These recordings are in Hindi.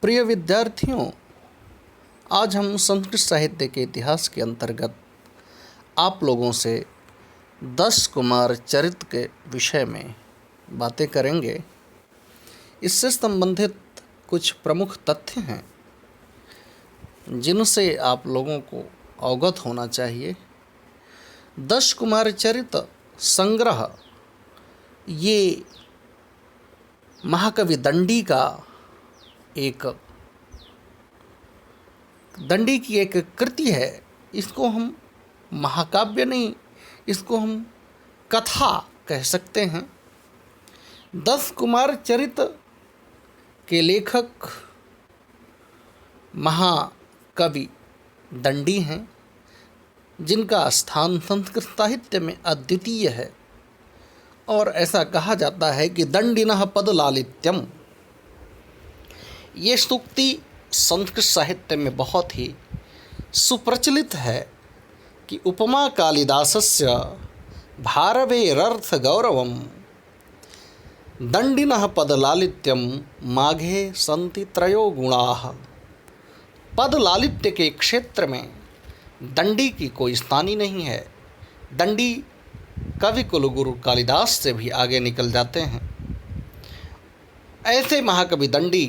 प्रिय विद्यार्थियों, आज हम संस्कृत साहित्य के इतिहास के अंतर्गत आप लोगों से 10 कुमार चरित्र के विषय में बातें करेंगे। इससे संबंधित कुछ प्रमुख तथ्य हैं जिनसे आप लोगों को अवगत होना चाहिए। 10 कुमार चरित्र संग्रह ये महाकवि दंडी की एक कृति है। इसको हम महाकाव्य नहीं, इसको हम कथा कह सकते हैं। 10 कुमार चरित्र के लेखक महाकवि दंडी हैं, जिनका स्थान संस्कृत साहित्य में अद्वितीय है और ऐसा कहा जाता है कि दंडिनः पदलालित्यम। ये सूक्ति संस्कृत साहित्य में बहुत ही सुप्रचलित है कि उपमा कालिदासस्य भारवेरर्थ गौरवम दंडिनः पदलालित्यम माघे संति त्रयो गुणाः। पदलालित्य के क्षेत्र में दंडी की कोई स्थानी नहीं है। दंडी कवि कुलगुरु कालिदास से भी आगे निकल जाते हैं। ऐसे महाकवि दंडी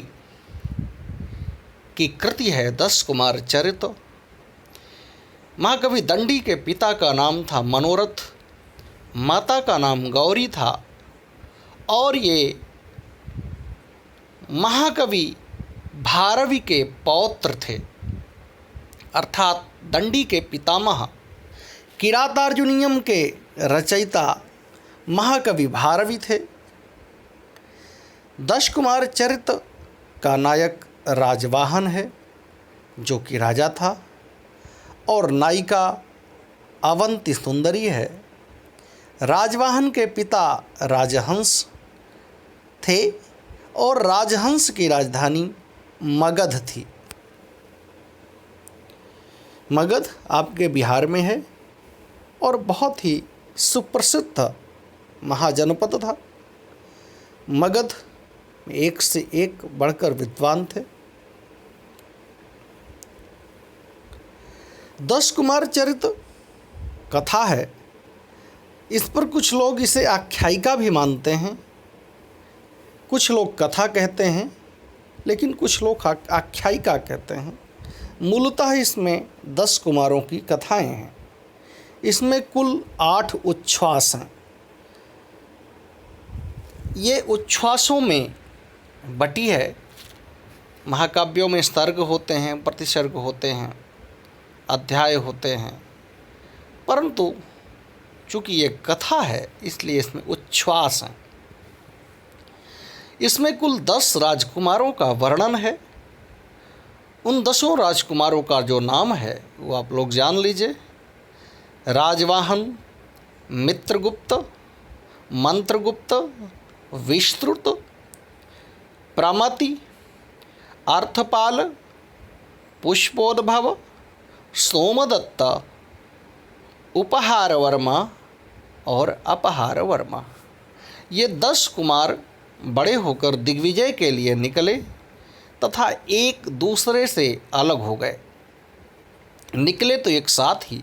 की कृति है 10 कुमार चरित्र। महाकवि दंडी के पिता का नाम था मनोरथ, माता का नाम गौरी था और ये महाकवि भारवी के पौत्र थे, अर्थात दंडी के पितामह किरातार्जुनीयम के रचयिता महाकवि भारवी थे। 10 कुमार चरित्र का नायक राजवाहन है, जो कि राजा था, और नायिका अवंती सुंदरी है। राजवाहन के पिता राजहंस थे और राजहंस की राजधानी मगध थी। मगध आपके बिहार में है और बहुत ही सुप्रसिद्ध महाजनपद था। मगध में एक से एक बढ़कर विद्वान थे। 10 कुमार चरित्र कथा है। इस पर कुछ लोग इसे आख्यायिका भी मानते हैं, कुछ लोग कथा कहते हैं, लेकिन कुछ लोग आख्यायिका कहते हैं। मूलतः इसमें 10 कुमारों की कथाएं हैं। इसमें कुल 8 उच्छ्वास हैं। ये उच्छ्वासों में बटी है। महाकाव्यों में सर्ग होते हैं, प्रतिसर्ग होते हैं, अध्याय होते हैं, परंतु चूँकि ये कथा है इसलिए इसमें उच्छ्वास हैं। इसमें कुल 10 राजकुमारों का वर्णन है। उन 10 राजकुमारों का जो नाम है वो आप लोग जान लीजिए। राजवाहन, मित्रगुप्त, मंत्रगुप्त, विस्तृत, प्रमति, अर्थपाल, पुष्पोद्भव, सोमदत्त, उपहारवर्मा और अपहारवर्मा। ये 10 कुमार बड़े होकर दिग्विजय के लिए निकले तथा एक दूसरे से अलग हो गए। निकले तो एक साथ ही,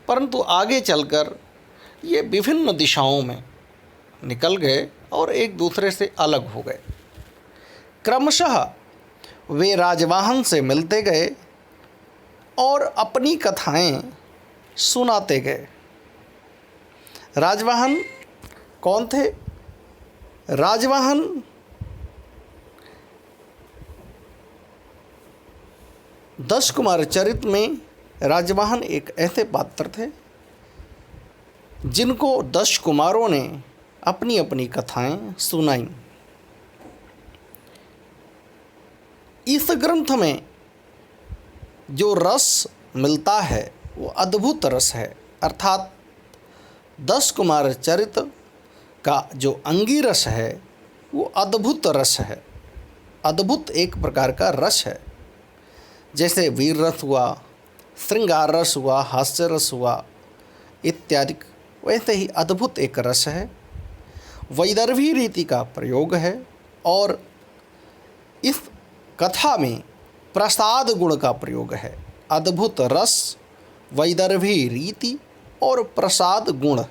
परंतु आगे चलकर ये विभिन्न दिशाओं में निकल गए और एक दूसरे से अलग हो गए। क्रमशः वे राजवाहन से मिलते गए और अपनी कथाएं सुनाते गए। राजवाहन कौन थे? राजवाहन दस कुमार चरित्र में राजवाहन एक ऐसे पात्र थे जिनको 10 कुमारों ने अपनी अपनी कथाएं सुनाई। इस ग्रंथ में जो रस मिलता है वो अद्भुत रस है, अर्थात 10 कुमार चरित्र का जो अंगी रस है वो अद्भुत रस है। अद्भुत एक प्रकार का रस है। जैसे वीर रस हुआ, श्रृंगार रस हुआ, हास्य रस हुआ इत्यादि, वैसे ही अद्भुत एक रस है। वैदर्भी रीति का प्रयोग है और इस कथा में प्रसाद गुण का प्रयोग है। अद्भुत रस, वैदर्भी रीति और प्रसाद गुण।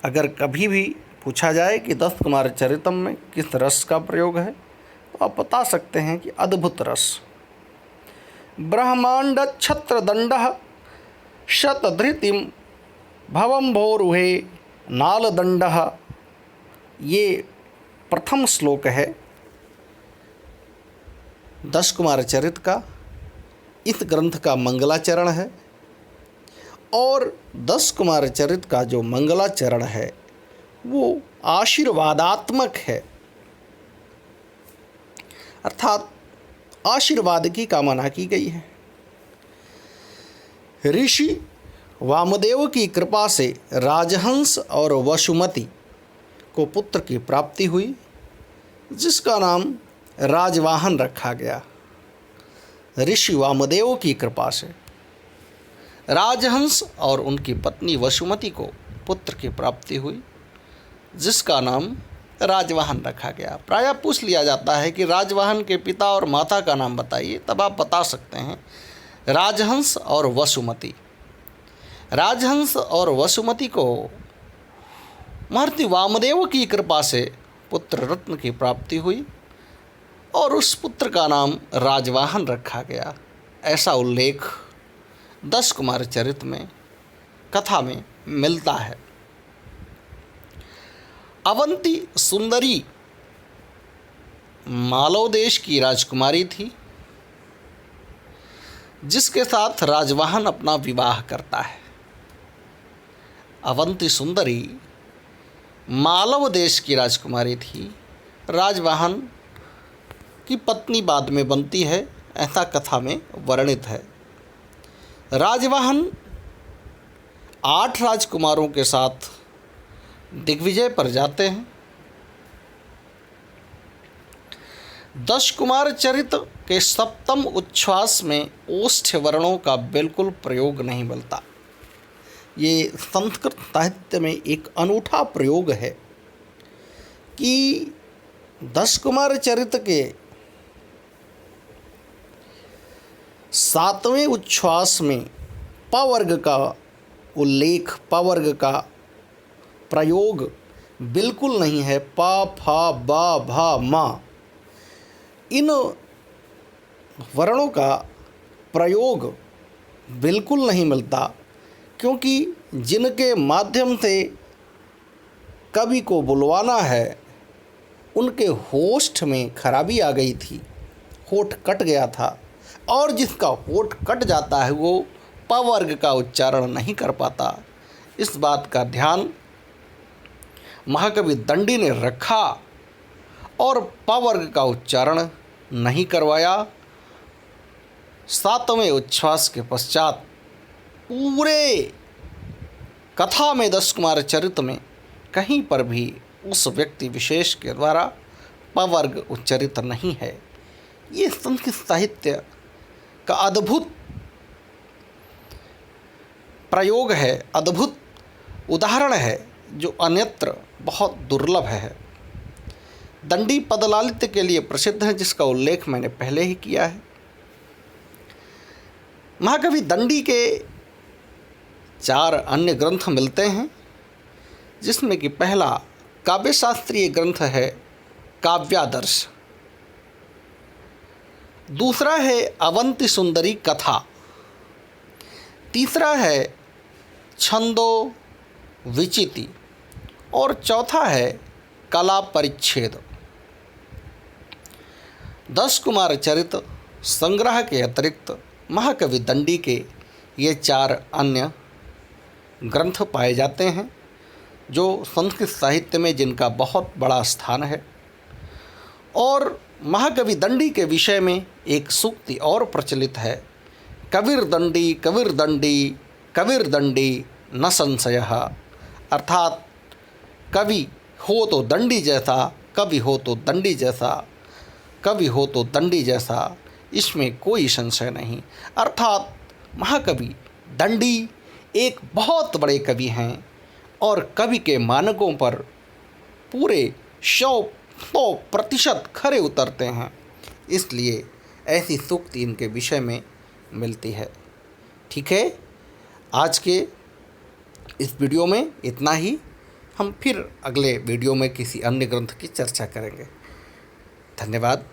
अगर कभी भी पूछा जाए कि 10 कुमार चरितम में किस रस का प्रयोग है तो आप बता सकते हैं कि अद्भुत रस। ब्रह्मांड छत्रदंड शतधृतिम भवम्भोरुहे नालदंड, ये प्रथम श्लोक है 10 कुमार चरित का। इस ग्रंथ का मंगलाचरण है और 10 कुमार चरित का जो मंगलाचरण है वो आशीर्वादात्मक है, अर्थात आशीर्वाद की कामना की गई है। ऋषि वामदेव की कृपा से राजहंस और वसुमती को पुत्र की प्राप्ति हुई, जिसका नाम राजवाहन रखा गया। ऋषि वामदेव की कृपा से राजहंस और उनकी पत्नी वसुमती को पुत्र की प्राप्ति हुई, जिसका नाम राजवाहन रखा गया। प्रायः पूछ लिया जाता है कि राजवाहन के पिता और माता का नाम बताइए, तब आप बता सकते हैं राजहंस और वसुमती। राजहंस और वसुमती को महर्षि वामदेव की कृपा से पुत्र रत्न की प्राप्ति हुई और उस पुत्र का नाम राजवाहन रखा गया। ऐसा उल्लेख 10 कुमार चरित में कथा में मिलता है। अवंती सुंदरी मालव देश की राजकुमारी थी, जिसके साथ राजवाहन अपना विवाह करता है। अवंती सुंदरी मालव देश की राजकुमारी थी, राजवाहन की पत्नी बाद में बनती है, ऐसा कथा में वर्णित है। राजवाहन 8 राजकुमारों के साथ दिग्विजय पर जाते हैं। 10 कुमार चरित के सप्तम उच्छ्वास में ओष्ठ्य वर्णों का बिल्कुल प्रयोग नहीं मिलता। ये संस्कृत साहित्य में एक अनूठा प्रयोग है कि 10 कुमार चरित के 7वें उच्छ्वास में पवर्ग का उल्लेख, पवर्ग का प्रयोग बिल्कुल नहीं है। पा, फा, बा, भा, मा, इन वर्णों का प्रयोग बिल्कुल नहीं मिलता, क्योंकि जिनके माध्यम से कवि को बुलवाना है उनके होठ में खराबी आ गई थी, होठ कट गया था, और जिसका होठ कट जाता है वो पवर्ग का उच्चारण नहीं कर पाता। इस बात का ध्यान महाकवि दंडी ने रखा और पवर्ग का उच्चारण नहीं करवाया। 7वें उच्छ्वास के पश्चात पूरे कथा में 10 कुमार चरित में कहीं पर भी उस व्यक्ति विशेष के द्वारा पवर्ग उच्चरित नहीं है। ये संस्कृत साहित्य का अद्भुत प्रयोग है, अद्भुत उदाहरण है, जो अन्यत्र बहुत दुर्लभ है। दंडी पदलालित्य के लिए प्रसिद्ध है, जिसका उल्लेख मैंने पहले ही किया है। महाकवि दंडी के 4 अन्य ग्रंथ मिलते हैं, जिसमें कि पहला काव्य शास्त्रीय ग्रंथ है काव्यादर्श, दूसरा है अवंती सुंदरी कथा, तीसरा है छंदो विचिति और चौथा है कला परिच्छेद। 10 कुमार चरित संग्रह के अतिरिक्त महाकवि दंडी के ये 4 अन्य ग्रंथ पाए जाते हैं, जो संस्कृत साहित्य में जिनका बहुत बड़ा स्थान है। और महाकवि दंडी के विषय में एक सूक्ति और प्रचलित है, कविर दंडी कविर दंडी कविर दंडी न संशयः, अर्थात कवि हो तो दंडी जैसा, कवि हो तो दंडी जैसा, कवि हो तो दंडी जैसा, इसमें कोई संशय नहीं। अर्थात महाकवि दंडी एक बहुत बड़े कवि हैं और कवि के मानकों पर पूरे 100 100% खरे उतरते हैं। इसलिए ऐसी सूक्ति इनके विषय में मिलती है। ठीक है, आज के इस वीडियो में इतना ही। हम फिर अगले वीडियो में किसी अन्य ग्रंथ की चर्चा करेंगे। धन्यवाद।